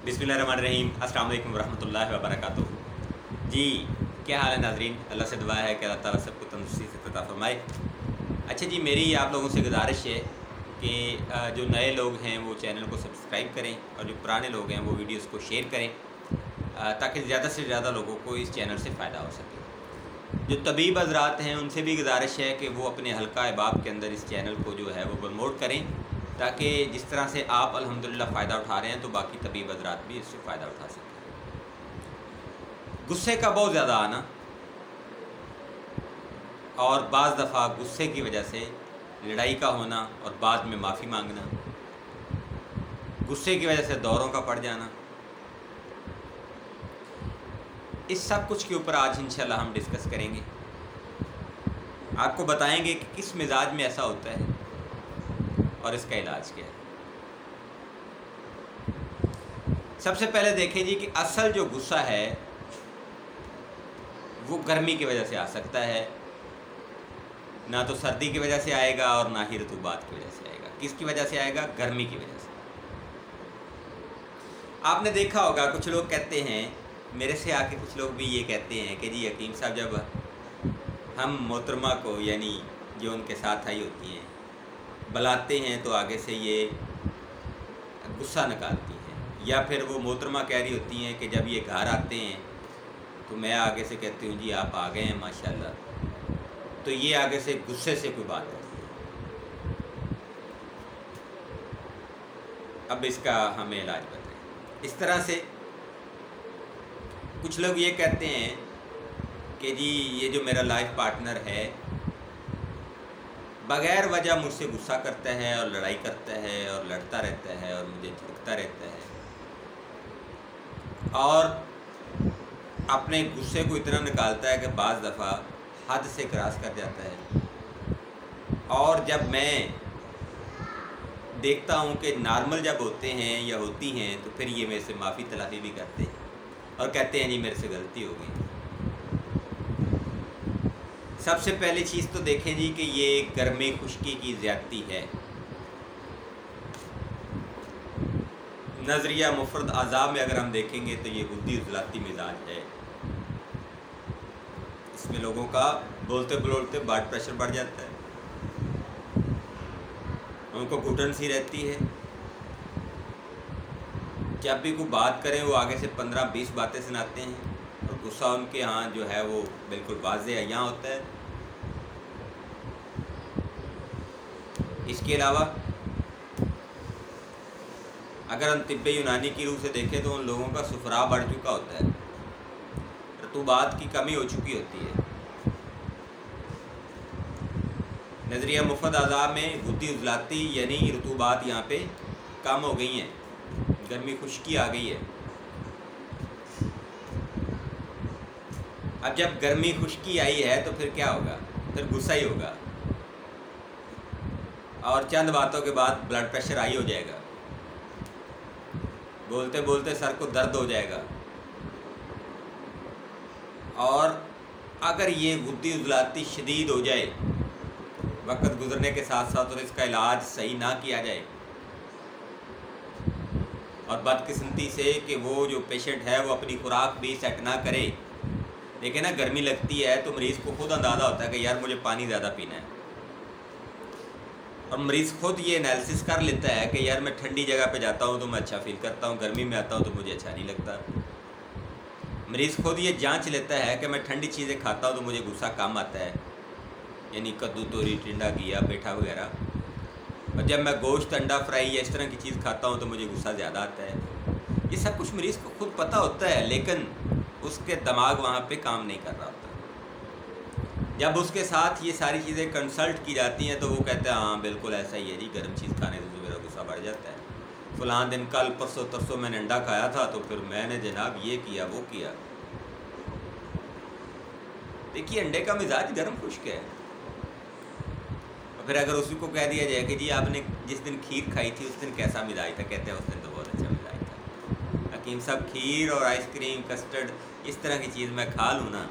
बिस्मिल्लाहिर्रहमानिर्रहीम। अस्सलाम वालेकुम वरहमतुल्लाहि वबरकातुहू। जी क्या हाल है नाजरीन। अल्लाह से दुआ है कि अल्लाह ताला सबको तंदुरुस्ती से अता फरमाए। अच्छा जी, मेरी आप लोगों से गुजारिश है कि जो नए लोग हैं वो चैनल को सब्सक्राइब करें और जो पुराने लोग हैं वो वीडियोस को शेयर करें ताकि ज़्यादा से ज़्यादा लोगों को इस चैनल से फ़ायदा हो सके। जो तबीब हज़रात हैं उनसे भी गुजारिश है कि वो अपने हल्का अहबाब के अंदर इस चैनल को जो है वो प्रमोट करें ताकि जिस तरह से आप अल्हम्दुलिल्लाह फ़ायदा उठा रहे हैं तो बाकी तबीब हज़रात भी इससे फ़ायदा उठा सकें। गुस्से का बहुत ज़्यादा आना और बाज़ दफ़ा गुस्से की वजह से लड़ाई का होना और बाद में माफ़ी मांगना, गुस्से की वजह से दौरों का पड़ जाना, इस सब कुछ के ऊपर आज इंशाल्लाह हम डिस्कस करेंगे। आपको बताएंगे कि किस मिजाज में ऐसा होता है और इसका इलाज क्या है। सबसे पहले देखें जी कि असल जो गुस्सा है वो गर्मी की वजह से आ सकता है, ना तो सर्दी की वजह से आएगा और ना ही रतूबात की वजह से आएगा। किसकी वजह से आएगा? गर्मी की वजह से। आपने देखा होगा कुछ लोग कहते हैं, मेरे से आके कुछ लोग भी ये कहते हैं कि जी हकीम साहब, जब हम मोहतरमा को यानी जो उनके साथ आई होती हैं बुलाते हैं तो आगे से ये गुस्सा निकालती हैं, या फिर वो मोहतरमा कह रही होती हैं कि जब ये घर आते हैं तो मैं आगे से कहती हूँ जी आप आ गए हैं माशाल्लाह, तो ये आगे से गुस्से से कोई बात करती है। अब इसका हमें इलाज बताएं। इस तरह से कुछ लोग ये कहते हैं कि जी ये जो मेरा लाइफ पार्टनर है बग़ैर वजह मुझसे गुस्सा करता है और लड़ाई करता है और लड़ता रहता है और मुझे झिड़कता रहता है और अपने गुस्से को इतना निकालता है कि बाज़ दफ़ा हद से क्रॉस कर जाता है। और जब मैं देखता हूँ कि नॉर्मल जब होते हैं या होती हैं तो फिर ये मेरे से माफ़ी तलाफ़ी भी करते हैं और कहते हैं जी मेरे से गलती हो गई। सबसे पहली चीज़ तो देखें जी कि ये गर्मी खुश्की की ज़्यादती है। नज़रिया मुफरद आज़ाब में अगर हम देखेंगे तो ये गुद्दी उजलाती मिजाज है। इसमें लोगों का बोलते बोलते ब्लड प्रेशर बढ़ जाता है, उनको घुटन सी रहती है, जब भी कोई बात करें वो आगे से 15-20 बातें सुनाते हैं और गुस्सा उनके यहाँ जो है वो बिल्कुल वाज़ेह है, यहाँ होता है। इसके अलावा अगर हम तिब्बे यूनानी की रूह से देखें तो उन लोगों का सुफरा बढ़ चुका होता है, रतूबात की कमी हो चुकी होती है। नज़रिया मुफरद आज़ाब में गुद्दी उजलाती यानी रतूबात यहाँ पे कम हो गई हैं, गर्मी खुश्की आ गई है। अब जब गर्मी खुश्की आई है तो फिर क्या होगा? फिर गुस्सा ही होगा और चंद बातों के बाद ब्लड प्रेशर हाई हो जाएगा, बोलते बोलते सर को दर्द हो जाएगा। और अगर ये गुद्दी उजलाती शदीद हो जाए वक्त गुजरने के साथ साथ और इसका इलाज सही ना किया जाए और बदकिस्मती से कि वो जो पेशेंट है वो अपनी खुराक भी सेट ना करे। देखिए ना, गर्मी लगती है तो मरीज़ को खुद अंदाज़ा होता है कि यार मुझे पानी ज़्यादा पीना है, और मरीज़ खुद ये एनालिसिस कर लेता है कि यार मैं ठंडी जगह पे जाता हूँ तो मैं अच्छा फील करता हूँ, गर्मी में आता हूँ तो मुझे अच्छा नहीं लगता। मरीज़ खुद ये जांच लेता है कि मैं ठंडी चीज़ें खाता हूँ तो मुझे गुस्सा कम आता है, यानी कद्दू तोरी टिंडा घिया पेठा वगैरह, और जब मैं गोश्त अंडा फ्राई या इस तरह की चीज़ खाता हूँ तो मुझे गुस्सा ज़्यादा आता है। ये सब कुछ मरीज़ को खुद पता होता है, लेकिन उसके दिमाग वहाँ पे काम नहीं कर रहा होता। जब उसके साथ ये सारी चीज़ें कंसल्ट की जाती हैं तो वो कहते हैं हाँ बिल्कुल ऐसा ही है जी, गर्म चीज़ खाने से मेरा गुस्सा बढ़ जाता है। फ़लाँ दिन कल परसों तरसों मैंने अंडा खाया था तो फिर मैंने जनाब ये किया वो किया। देखिए अंडे का मिजाज गर्म खुश्क है। फिर अगर उसी को कह दिया जाए कि जी आपने जिस दिन खीर खाई थी उस दिन कैसा मिजाज था, कहते हैं उस दिन तो बहुत अच्छा मिजाज था। हकीम साहब खीर और आइसक्रीम कस्टर्ड इस तरह की चीज़ मैं खा लूँ ना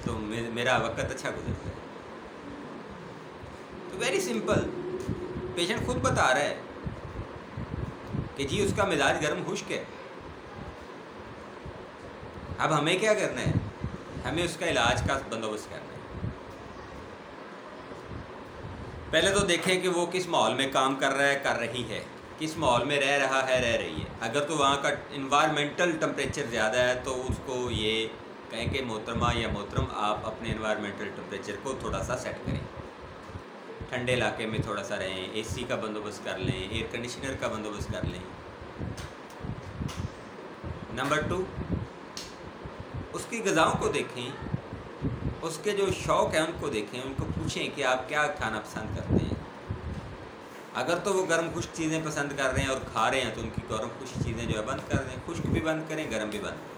तो मेरा वक्त अच्छा गुजरता है। तो वेरी सिंपल, पेशेंट खुद बता रहा है कि जी उसका मिजाज गर्म खुश्क है। अब हमें क्या करना है, हमें उसका इलाज का बंदोबस्त करना है। पहले तो देखें कि वो किस माहौल में काम कर रहा है, कर रही है, किस माहौल में रह रहा है, रह रही है। अगर तो वहाँ का इन्वायरमेंटल टेम्परेचर ज़्यादा है तो उसको ये कहें कि मोहतरमा या मोहतरम आप अपने इन्वायरमेंटल टेम्परेचर को थोड़ा सा सेट करें, ठंडे इलाके में थोड़ा सा रहें, एसी का बंदोबस्त कर लें, एयर कंडीशनर का बंदोबस्त कर लें। नंबर 2, उसकी ग़िज़ाओं को देखें, उसके जो शौक़ हैं उनको देखें, उनको पूछें कि आप क्या खाना पसंद करते हैं। अगर तो वो गर्म खुश्क चीज़ें पसंद कर रहे हैं और खा रहे हैं तो उनकी गर्म खुश्क चीज़ें जो है बंद कर दें, खुश्क भी बंद करें, गर्म भी बंद करें।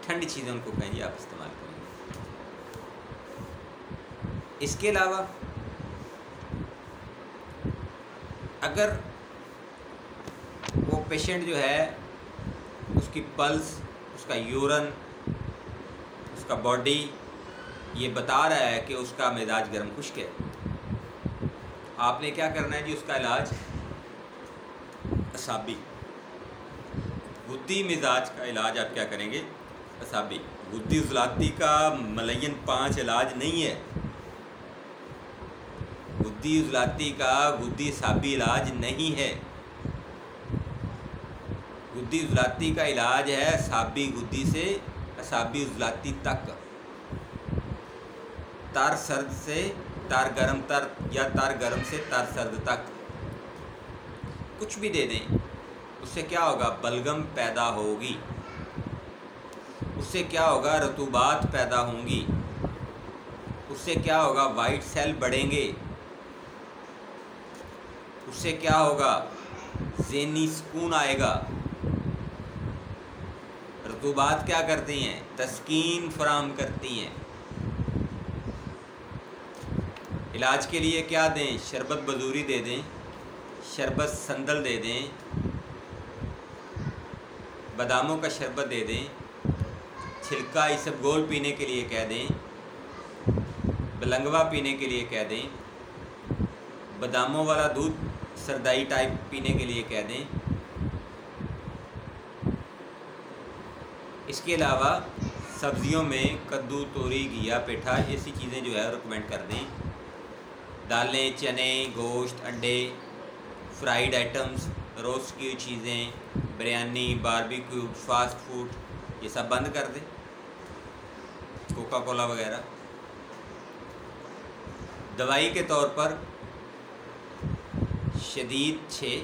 ठंडी चीज़ें उनको कहें जी आप इस्तेमाल करें। इसके अलावा अगर वो पेशेंट जो है उसकी पल्स, उसका यूरन, उसका बॉडी ये बता रहा है कि उसका मिजाज गर्म खुश्क है, आपने क्या करना है जी, उसका इलाज असाबी गुद्दी मिजाज का इलाज आप क्या करेंगे, असाबी। गुद्दी उज़लाती का मलयन 5 इलाज नहीं है। गुद्दी उज़लाती का गुद्दी असाबी इलाज नहीं है। गुद्दी उज़लाती का इलाज है असाबी गुद्दी से असाबी उज़लाती तक, तार सर्द से तार गर्म तर या तार गर्म से तार सर्द तक कुछ भी दे दें, उससे क्या होगा, बलगम पैदा होगी, उससे क्या होगा, रतूबात पैदा होंगी, उससे क्या होगा, वाइट सेल बढ़ेंगे, उससे क्या होगा, ज़हनी सुकून आएगा। रतूबात क्या करती हैं, तस्कीन फराहम करती हैं। इलाज के लिए क्या दें, शरबत बजूरी दे दें, शरबत संदल दे दें, बादामों का शरबत दे दें, छिलका इसबगोल पीने के लिए कह दें, बलंगवा पीने के लिए कह दें, बादामों वाला दूध सरदाई टाइप पीने के लिए कह दें। इसके अलावा सब्ज़ियों में कद्दू, तोरी, घिया, पेठा ऐसी चीज़ें जो है रिकमेंड कर दें। दालें, चने, गोश्त, अंडे, फ्राइड आइटम्स, रोस्ट की चीज़ें, बिरयानी, बारबेक्यू, फास्ट फूड ये सब बंद कर दें, कोका कोला वगैरह। दवाई के तौर पर शदीद 6,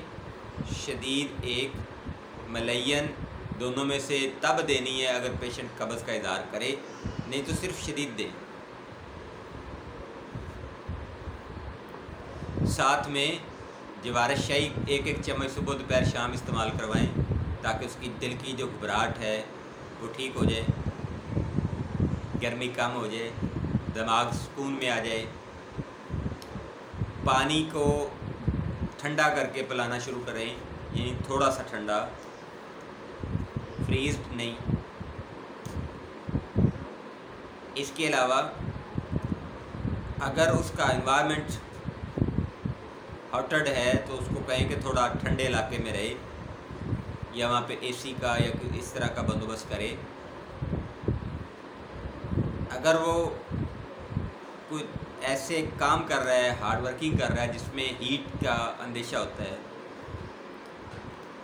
शदीद 1, मलयन दोनों में से तब देनी है अगर पेशेंट कब्ज़ का इज़हार करे, नहीं तो सिर्फ शदीद दें। साथ में जवारश शाही 1-1 चम्मच सुबह दोपहर शाम इस्तेमाल करवाएं ताकि उसकी दिल की जो घबराहट है वो ठीक हो जाए, गर्मी कम हो जाए, दिमाग सुकून में आ जाए। पानी को ठंडा करके पिलाना शुरू करें, यानी थोड़ा सा ठंडा, फ्रीज नहीं। इसके अलावा अगर उसका एनवायरनमेंट हॉटेड है तो उसको कहें कि थोड़ा ठंडे इलाके में रहे या वहाँ पे एसी का या इस तरह का बंदोबस्त करे। अगर वो कोई ऐसे काम कर रहा है, हार्ड वर्किंग कर रहा है जिसमें हीट का अंदेशा होता है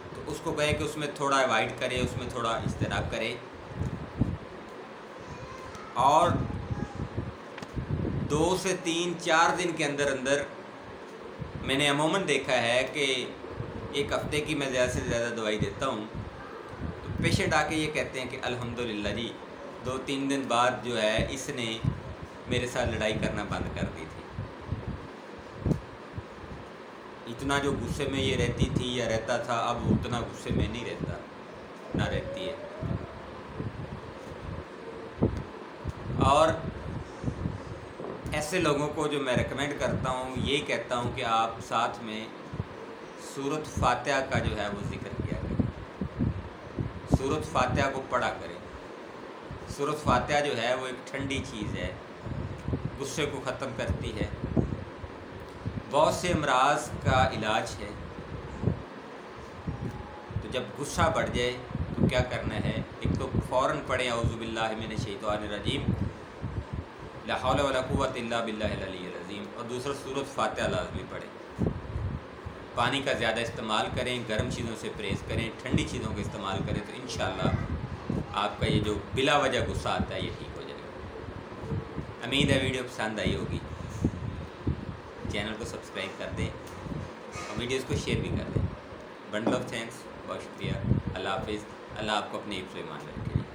तो उसको कहें कि उसमें थोड़ा अवॉइड करे, उसमें थोड़ा इज्तनाब करे। और 2 से 3-4 दिन के अंदर अंदर मैंने अमूमन देखा है कि 1 हफ़्ते की मैं ज़्यादा से ज़्यादा दवाई देता हूँ तो पेशेंट आके ये कहते हैं कि अल्हम्दुलिल्लाह जी 2-3 दिन बाद जो है इसने मेरे साथ लड़ाई करना बंद कर दी थी। इतना जो गुस्से में ये रहती थी या रहता था अब उतना गुस्से में नहीं रहता, ना रहती है। और ऐसे लोगों को जो मैं रेकमेंड करता हूँ, ये कहता हूँ कि आप साथ में सूरत फातिहा का जो है वो ज़िक्र किया करें, सूरत फातिहा को पढ़ा करें। सूरत फातिहा जो है वो एक ठंडी चीज़ है, गुस्से को ख़त्म करती है, बहुत से अमराज का इलाज है। तो जब गुस्सा बढ़ जाए तो क्या करना है, एक तो फ़ौरन पढ़ें औज़ु बिल्लाहि मिनश शैतानिर रजीम ला हौला वला कुव्वता इल्ला बिल्लाहिल अलिय्यिल अज़ीम, और दूसरा सूरत फातिहा लाज़मी पढ़ें। पानी का ज़्यादा इस्तेमाल करें, गर्म चीज़ों से परहेज़ करें, ठंडी चीज़ों का इस्तेमाल करें, तो इंशाअल्लाह आपका ये जो बिला वजह गुस्सा आता है ये ठीक हो जाएगा। उम्मीद है वीडियो पसंद आई होगी। चैनल को सब्सक्राइब कर दें और वीडियोस को शेयर भी कर दें। बंडल ऑफ थैंक्स, बहुत शुक्रिया। अल्लाह हाफिज़। अल्लाह आपको अपने हिफ्ज़ में मान रखे।